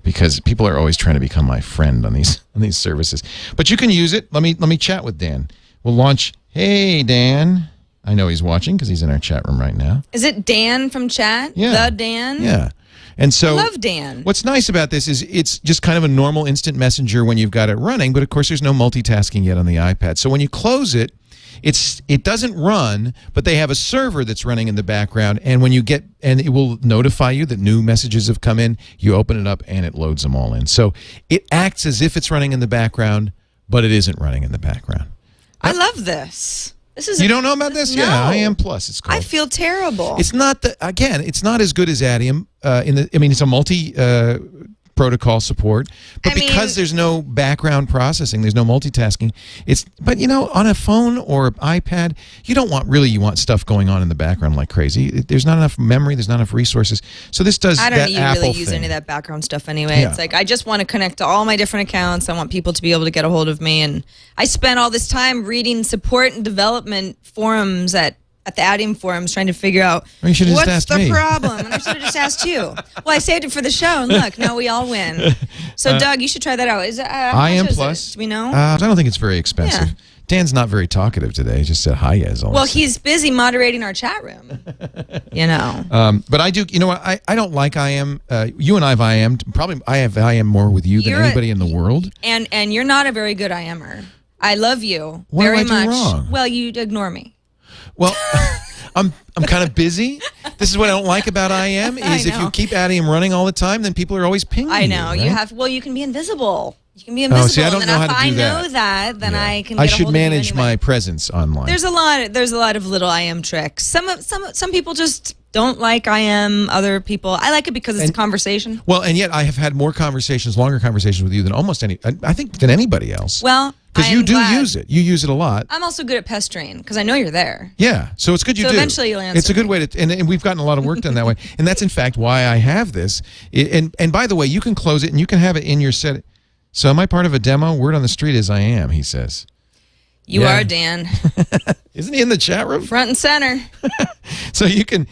because people are always trying to become my friend on these services. But you can use it. Let me chat with Dan. We'll launch. Hey, Dan. I know he's watching because he's in our chat room right now. Is it Dan from chat? Yeah. The Dan? Yeah. And so I love Dan. What's nice about this is it's just kind of a normal instant messenger when you've got it running, but of course there's no multitasking yet on the iPad. So when you close it, it doesn't run, but they have a server that's running in the background, and when you get, and it will notify you that new messages have come in. You open it up and it loads them all in. So it acts as if it's running in the background, but it isn't running in the background. I love this. This is You don't know about this? No. Yeah, IM Plus. It's called. I feel terrible. It's not it's not as good as Adium. It's a multi protocol support, but because there's no background processing, there's no multitasking. But on a phone or iPad, you want stuff going on in the background like crazy. There's not enough memory. There's not enough resources. So this does. I don't that even Apple really use thing. any of that background stuff anyway. Yeah. It's like I just want to connect to all my different accounts. I want people to be able to get a hold of me, and I spent all this time reading support and development forums at the Adium forums trying to figure out Well, you should've just what's asked the me. problem. And I should have just asked you. Well, I saved it for the show, and look, now we all win. So, Doug, you should try that out. Is it IM Plus? Do we know? I don't think it's very expensive. Yeah. Dan's not very talkative today. He just said hi as always. Well, he's busy moderating our chat room. But I do. You know what? I don't like IM. You and I have IM'd. Probably I have IM more with you than anybody in the world. And you're not a very good IMer. I love you What very do I do much. wrong? Well, you ignore me. Well, I'm kind of busy. This is what I don't like about IM is if you keep Adium running all the time, then people are always pinging I know. you. You right? have. Well, you can be invisible. You can be invisible. see, I don't and know then how if to do I that. know that, then Yeah. I can. I Get a should hold of you manage anyway. my presence online. There's a lot of little IM tricks. Some people just don't like IM. Other people, I like it because it's a conversation. Well, and yet I have had more conversations, longer conversations with you than almost I think than anybody else. Well, because you do use it. You use it a lot. I'm also good at pestering because I know you're there. Yeah, so it's good you So do. eventually you'll answer It's a good way to, and we've gotten a lot of work done that way. And that's in fact why I have this. And by the way, you can close it and you can have it in your set. So am I part of a demo? Word on the street is I am, he says. You Yeah. are, Dan. Isn't he in the chat room? Front and center. So you can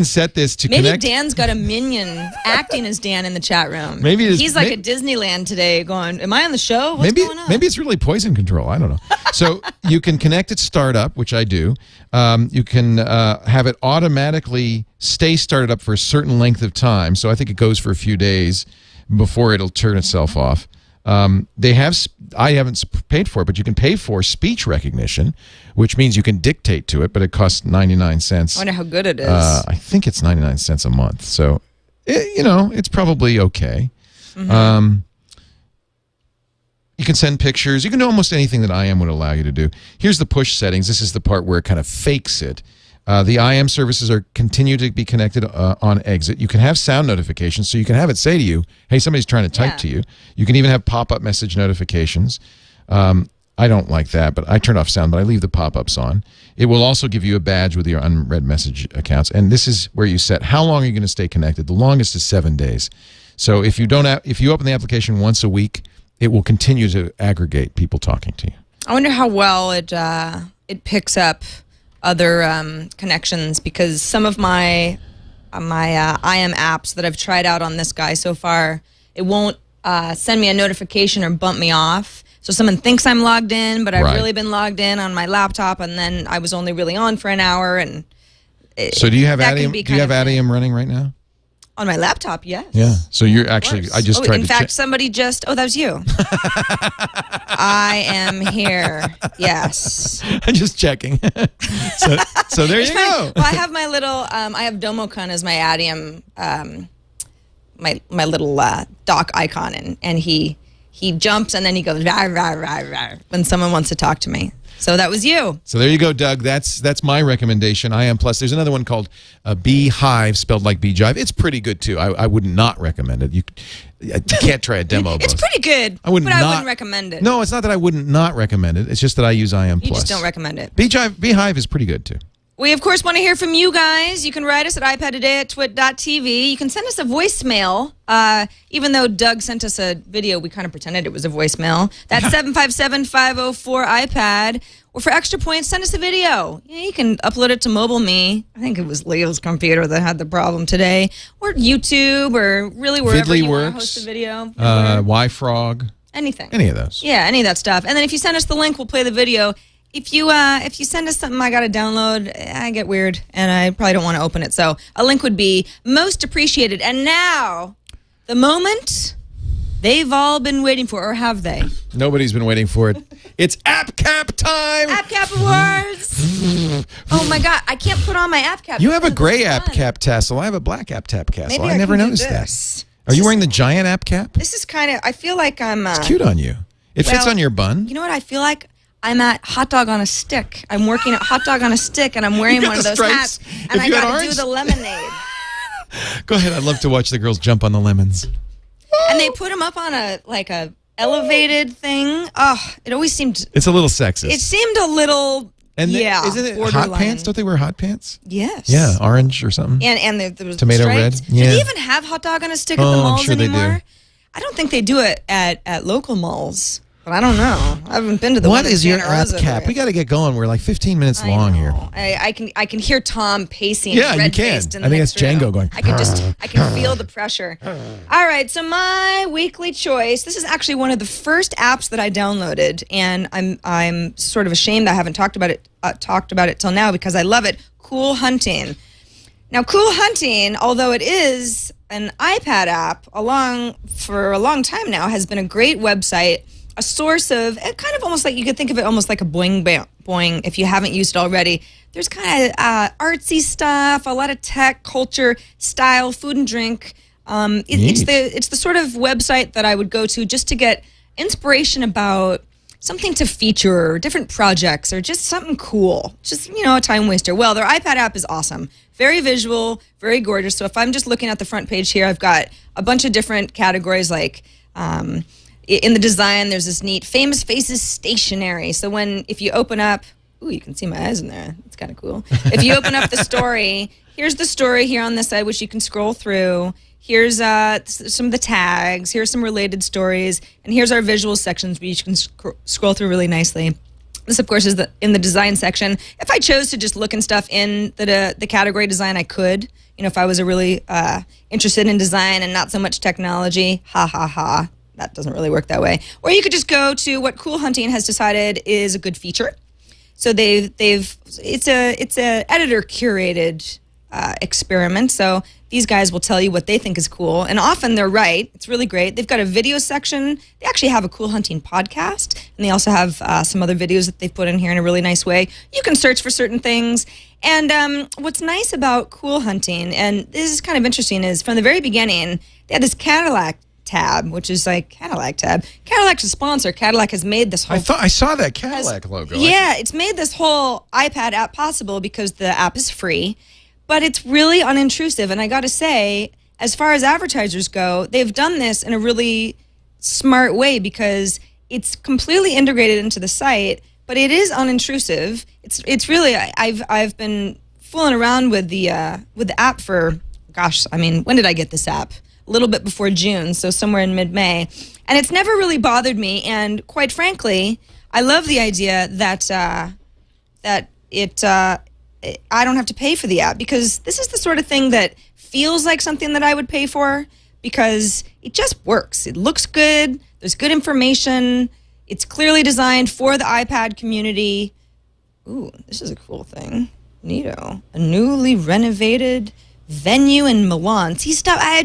set this to Maybe connect. Dan's got a minion acting as Dan in the chat room. Maybe it is- he's like may- at Disneyland today going, am I on the show? What's maybe going on? maybe it's really poison control. I don't know. So you can connect it startup, which I do. You can have it automatically stay started up for a certain length of time. So I think it goes for a few days before it'll turn itself off. I haven't paid for it, but you can pay for speech recognition, which means you can dictate to it, but it costs 99 cents. I wonder how good it is. I think it's 99 cents a month. So, it's probably okay. You can send pictures. You can do almost anything that IM would allow you to do. Here's the push settings. This is the part where it kind of fakes it. The IM services are continue to be connected on exit. You can have sound notifications, so you can have it say to you, hey, somebody's trying to type to you. You can even have pop-up message notifications. I don't like that, but I turn off sound, but I leave the pop-ups on. It will also give you a badge with your unread message accounts, and this is where you set how long are you going to stay connected. The longest is 7 days. So if you open the application once a week, it will continue to aggregate people talking to you. I wonder how well it picks up other connections, because some of my IM apps that I've tried out on this guy so far, it won't send me a notification or bump me off. So someone thinks I'm logged in, but I've really been logged in on my laptop, and then I was only really on for an hour. And so do you have that can Adium? be Do you have kind of Adium running right now? on my laptop? Yes. Yeah. So you're actually. I just tried in to. fact, somebody just. Oh, that was you. I am here. Yes. I'm just checking. so there you go. Well, I have my little. I have Domocon as my Adium. My little dock icon, and he jumps and then he goes rah, rah, rah, rah, when someone wants to talk to me. So that was you. So there you go, Doug. That's my recommendation. IM Plus. There's another one called Beehive, spelled like Beejive. It's pretty good too. I would not recommend it. You can't try a demo of It's both. pretty good, I wouldn't but I not- wouldn't recommend it. No, it's not that I wouldn't not recommend it. It's just that I use IM You Plus. just don't recommend it. Beehive is pretty good too. We, of course, want to hear from you guys. You can write us at iPadtoday@twit.tv. You can send us a voicemail. Even though Doug sent us a video, we kind of pretended it was a voicemail. That's 757-504-iPad. Or for extra points, send us a video. You can upload it to Mobile Me. I think it was Leo's computer that had the problem today. Or YouTube, or really wherever Vidly you want to works. host a video. YFrog. Anything. Any of those. Yeah, any of that stuff. And then if you send us the link, we'll play the video. If you send us something I got to download, I get weird, and I probably don't want to open it. So a link would be most appreciated. And now, the moment they've all been waiting for, or have they? Nobody's been waiting for it. It's App Cap time. App Cap Awards. Oh my God, I can't put on my App Cap. You have a because gray it's App fun. Cap tassel. I have a black App Cap tassel. Maybe I never can do noticed this. that. Are you wearing the giant App Cap? This is kind of. I feel like I'm. It's cute on you. It fits well, on your bun. You know what I feel like? I'm at Hot Dog on a Stick. I'm working at Hot Dog on a Stick, and I'm wearing got one of the those stripes? hats, and If I you had got to do orange? the lemonade. Go ahead. I'd love to watch the girls jump on the lemons. And they put them up on a elevated thing. Oh, it always seemed. It's a little sexist. It seemed a little. And yeah, isn't it hot borderline. pants? Don't they wear hot pants? Yes. Yeah, orange or something. And there was Tomato stripes. red? Do Yeah. they even have Hot Dog on a Stick at the Oh, I'm malls sure they do. anymore? I don't think they do it at local malls. But I don't know. I haven't been to the What one in is your Santa App Rosa Cap? there. We got to get going. We're like 15 minutes long here. I can hear Tom pacing. Yeah, you red-faced can. in the I think next it's Django room. going, I can feel the pressure. All right, so my weekly choice. This is actually one of the first apps that I downloaded, and I'm sort of ashamed I haven't talked about it till now because I love it. Cool Hunting. Now, Cool Hunting, although it is an iPad app, for a long time now, has been a great website. A source of kind of almost like you could think of it almost like a boing boing if you haven't used it already. There's kind of artsy stuff, a lot of tech, culture, style, food and drink. It's the sort of website that I would go to just to get inspiration about something to feature, or different projects, or just something cool. Just a time waster. Well, their iPad app is awesome, very visual, very gorgeous. So if I'm just looking at the front page here, I've got a bunch of different categories like. In the design, there's this neat famous faces stationery. So if you open up, ooh, you can see my eyes in there. It's kind of cool. If you open up the story, here's the story here on this side, which you can scroll through. Here's some of the tags. Here's some related stories. And here's our visual sections, which you can scroll through really nicely. This, of course, is in the design section. If I chose to just look in stuff in the category design, I could. If I was really interested in design and not so much technology, ha, ha, ha. That doesn't really work that way. Or you could just go to what Cool Hunting has decided is a good feature. So it's a editor curated experiment. So these guys will tell you what they think is cool, and often they're right. It's really great. They've got a video section. They actually have a Cool Hunting podcast, and they also have some other videos that they've put in here in a really nice way. You can search for certain things. And what's nice about Cool Hunting, and this is kind of interesting, is from the very beginning, they had this Cadillac tab, which is like Cadillac tab. Cadillac's a sponsor. Cadillac has made this whole... I saw that Cadillac logo. Yeah, it's made this whole iPad app possible because the app is free, but it's really unintrusive. And I got to say, as far as advertisers go, they've done this in a really smart way because it's completely integrated into the site, but it is unintrusive. It's really... I've been fooling around with the app for, gosh, when did I get this app? A little bit before June, so somewhere in mid-May. And it's never really bothered me, and quite frankly, I love the idea that I don't have to pay for the app, because this is the sort of thing that feels like something that I would pay for because it just works. It looks good, there's good information, it's clearly designed for the iPad community. Ooh, this is a cool thing. Neato. A newly renovated venue in Milan. See stuff. I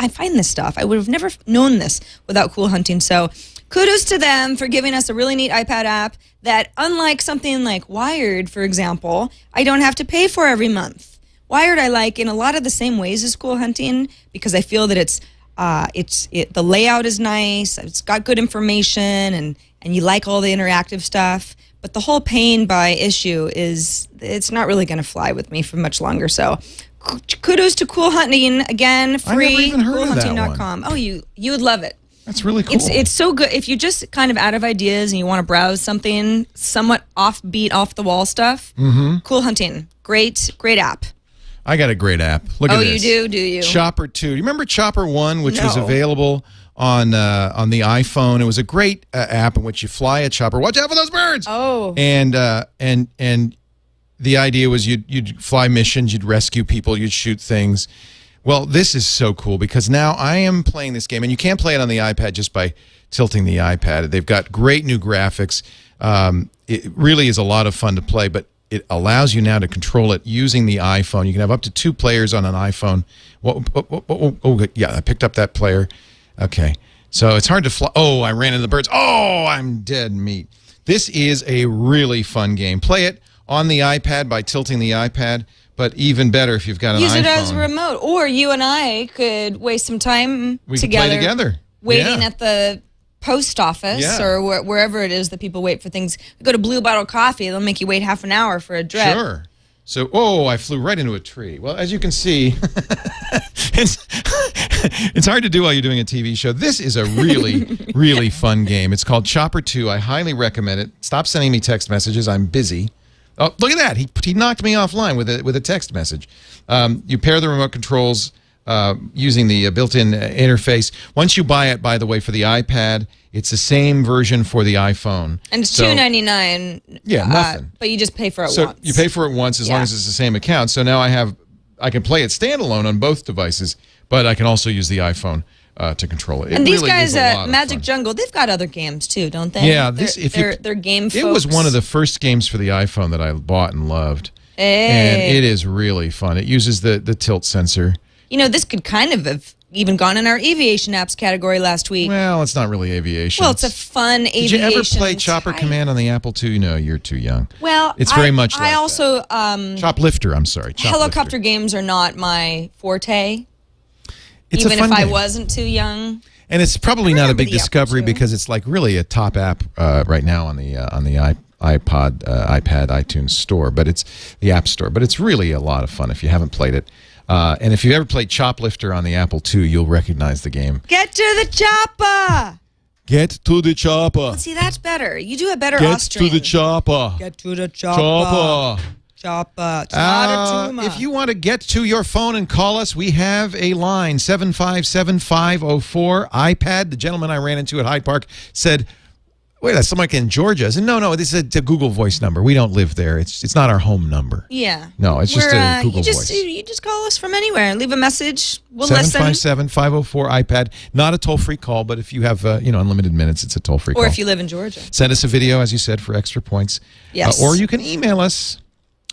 find this stuff. I would have never known this without Cool Hunting. So kudos to them for giving us a really neat iPad app that, unlike something like Wired, for example, I don't have to pay for every month. Wired I like in a lot of the same ways as Cool Hunting because I feel that the layout is nice. It's got good information and you like all the interactive stuff. But the whole paying by issue it's not really going to fly with me for much longer. So kudos to Cool Hunting. Again, free. I never even heard of that coolhunting.com. Oh, you would love it. That's really cool. It's so good. If you're just kind of out of ideas and you want to browse something somewhat offbeat, off the wall stuff, Cool Hunting. Great app. I got a great app. Look at this. Oh, you do you? Chopper 2. Do you remember Chopper 1, which was No. available on the iPhone. It was a great app in which you fly a chopper. Watch out for those birds! Oh. And the idea was you'd fly missions, you'd rescue people, you'd shoot things. Well, this is so cool because now I am playing this game, and you can't play it on the iPad just by tilting the iPad. They've got great new graphics. It really is a lot of fun to play, but it allows you now to control it using the iPhone. You can have up to 2 players on an iPhone. Oh, yeah, I picked up that player. Okay, so it's hard to fly. Oh, I ran into the birds. Oh, I'm dead meat. This is a really fun game. Play it on the iPad by tilting the iPad. But even better if you've got an iPhone. Use it as a remote. Or you and I could waste some time we together. Could play together. Waiting at the post office or wherever it is that people wait for things. Go to Blue Bottle Coffee. They'll make you wait half an hour for a drip. Sure. So, oh, I flew right into a tree. Well, as you can see, it's hard to do while you're doing a TV show. This is a really, really fun game. It's called Chopper 2. I highly recommend it. Stop sending me text messages. I'm busy. Oh, look at that. He knocked me offline with a text message. You pair the remote controls using the built-in interface. Once you buy it, by the way, for the iPad, it's the same version for the iPhone. And it's $2.99. Yeah, nothing. But you just pay for it once. So you pay for it once as long as it's the same account. So now I can play it standalone on both devices, but I can also use the iPhone to control it. And these guys at Magic Jungle, they've got other games too, don't they? Yeah, they're game folks. It was one of the first games for the iPhone that I bought and loved. Hey. And it is really fun. It uses the tilt sensor. You know, this could kind of have even gone in our aviation apps category last week. Well, it's not really aviation. Well, it's a fun aviation. Did you ever play Chopper Command on the Apple II? No, you're too young. Well, it's very much like I also Choplifter, I'm sorry. Helicopter games are not my forte. It's even a fun if game. I wasn't too young. And it's probably not a big discovery because it's like really a top app right now on the iPod, iPad, iTunes store, but it's the App Store. But it's really a lot of fun if you haven't played it. And if you've ever played Choplifter on the Apple II, you'll recognize the game. Get to the chopper! Get to the chopper. Well, see, that's better. You do a better Get Austrian. to the chopper. Get to the chopper. Chopper. It's not a tumor. If you want to get to your phone and call us, we have a line, 757-504 iPad. The gentleman I ran into at Hyde Park said, wait, that's someone in Georgia. I said, no, this is a Google Voice number. We don't live there. It's not our home number. Yeah. No, it's just a Google Voice. You just call us from anywhere. Leave a message. We'll listen. 757-504 iPad. Not a toll-free call, but if you have unlimited minutes, it's a toll-free call. Or if you live in Georgia. Send us a video, as you said, for extra points. Yes. Or you can email us,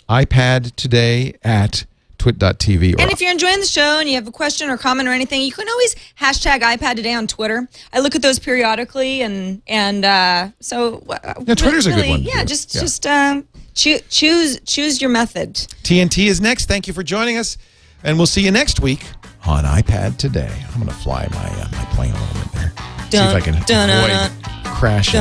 iPadtoday@twit.tv. And if you're enjoying the show and you have a question or comment or anything, you can always hashtag iPad Today on Twitter. I look at those periodically, and so Twitter's a good one. Yeah, just choose your method. TNT is next. Thank you for joining us, and we'll see you next week on iPad Today. I'm going to fly my plane a little bit there. See if I can avoid crashing.